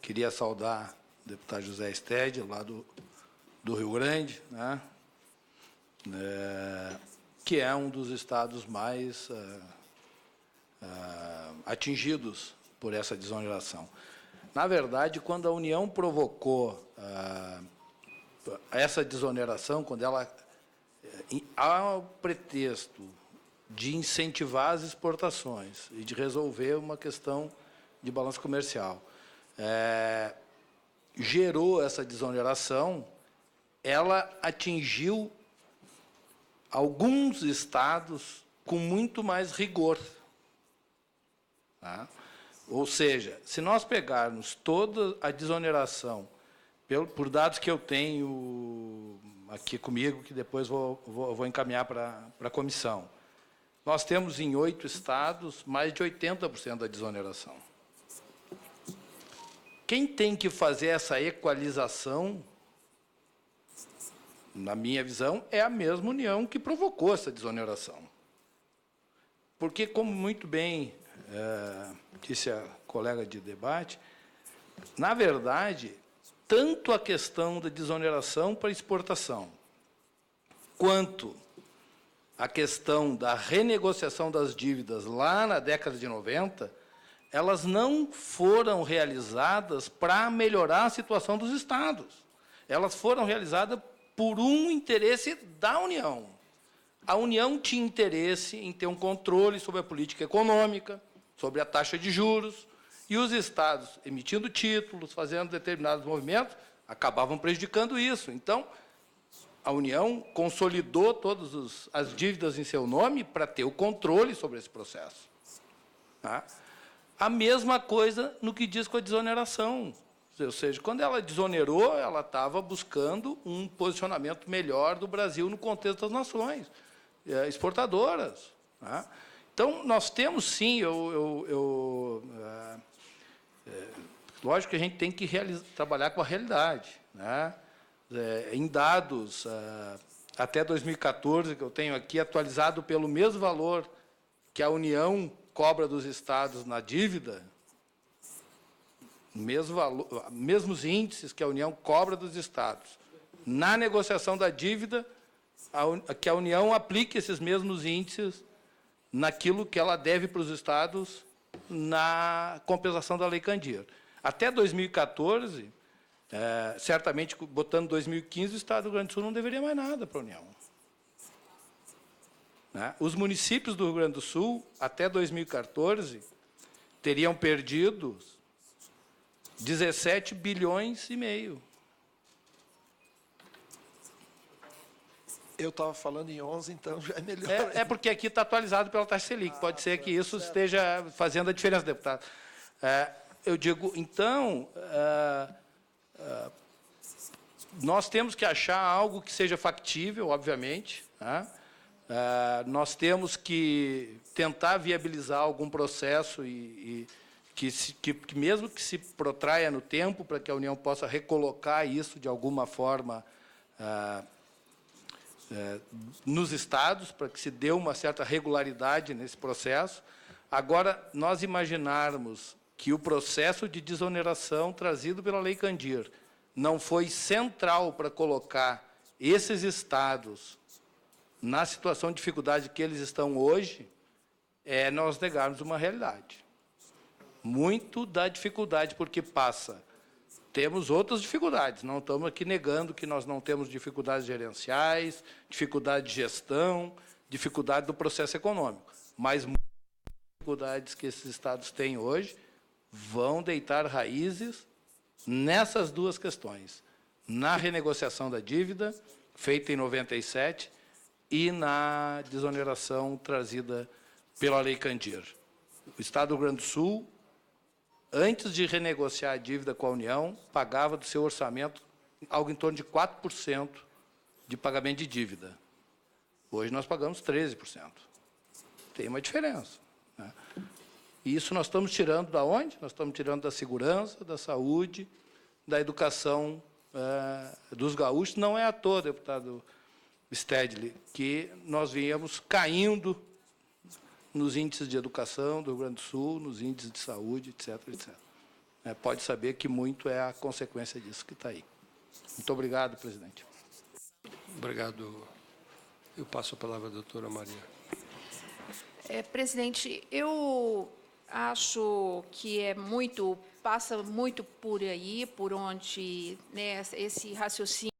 queria saudar o deputado José Stede, lá do Rio Grande, né? Que é um dos estados mais atingidos por essa desoneração. Na verdade, quando a União provocou essa desoneração, quando ela, ao pretexto de incentivar as exportações e de resolver uma questão de balanço comercial, gerou essa desoneração, ela atingiu alguns estados com muito mais rigor. Tá? Ou seja, se nós pegarmos toda a desoneração, por dados que eu tenho aqui comigo, que depois vou encaminhar para a comissão, nós temos em 8 estados mais de 80% da desoneração. Quem tem que fazer essa equalização, na minha visão, é a mesma União que provocou essa desoneração. Porque, como muito bem disse a colega de debate, na verdade, tanto a questão da desoneração para exportação, quanto a questão da renegociação das dívidas lá na década de 90, elas não foram realizadas para melhorar a situação dos estados. Elas foram realizadas por um interesse da União. A União tinha interesse em ter um controle sobre a política econômica, sobre a taxa de juros, e os estados, emitindo títulos, fazendo determinados movimentos, acabavam prejudicando isso. Então, a União consolidou todas as dívidas em seu nome para ter o controle sobre esse processo. Tá? A mesma coisa no que diz com a desoneração. Ou seja, quando ela desonerou, ela estava buscando um posicionamento melhor do Brasil no contexto das nações exportadoras. Tá? Então, nós temos, sim, lógico que a gente tem que trabalhar com a realidade. Né? Em dados, até 2014, que eu tenho aqui, atualizado pelo mesmo valor que a União cobra dos estados na dívida, mesmos índices que a União cobra dos estados. Na negociação da dívida, que a União aplique esses mesmos índices naquilo que ela deve para os estados na compensação da Lei Candir. Até 2014, certamente, botando 2015, o Estado do Rio Grande do Sul não deveria mais nada para a União. Né? Os municípios do Rio Grande do Sul, até 2014, teriam perdido 17 bilhões e meio. Eu estava falando em 11, então já é melhor. É porque aqui está atualizado pela taxa Selic. Pode ser que isso esteja fazendo a diferença, deputado. Eu digo, então, nós temos que achar algo que seja factível, obviamente. Né? Nós temos que tentar viabilizar algum processo que mesmo que se protraia no tempo, para que a União possa recolocar isso de alguma forma nos estados, para que se dê uma certa regularidade nesse processo. Agora, nós imaginarmos que o processo de desoneração trazido pela Lei Candir não foi central para colocar esses estados na situação de dificuldade que eles estão hoje, é nós negarmos uma realidade. Muito da dificuldade, porque temos outras dificuldades, não estamos aqui negando que nós não temos dificuldades gerenciais, dificuldade de gestão, dificuldade do processo econômico, mas muitas dificuldades que esses estados têm hoje vão deitar raízes nessas duas questões, na renegociação da dívida, feita em 97, e na desoneração trazida pela Lei Candir. O Estado do Rio Grande do Sul, antes de renegociar a dívida com a União, pagava do seu orçamento algo em torno de 4% de pagamento de dívida. Hoje nós pagamos 13%. Tem uma diferença. Né? E isso nós estamos tirando da onde? Nós estamos tirando da segurança, da saúde, da educação dos gaúchos. Não é à toa, deputado Stedley, que nós viemos caindo nos índices de educação do Rio Grande do Sul, nos índices de saúde, etc., etc. né, pode saber que muito é a consequência disso que está aí. Muito obrigado, presidente. Obrigado. Eu passo a palavra à doutora Maria. Presidente, eu acho que passa muito por aí, por onde, né, esse raciocínio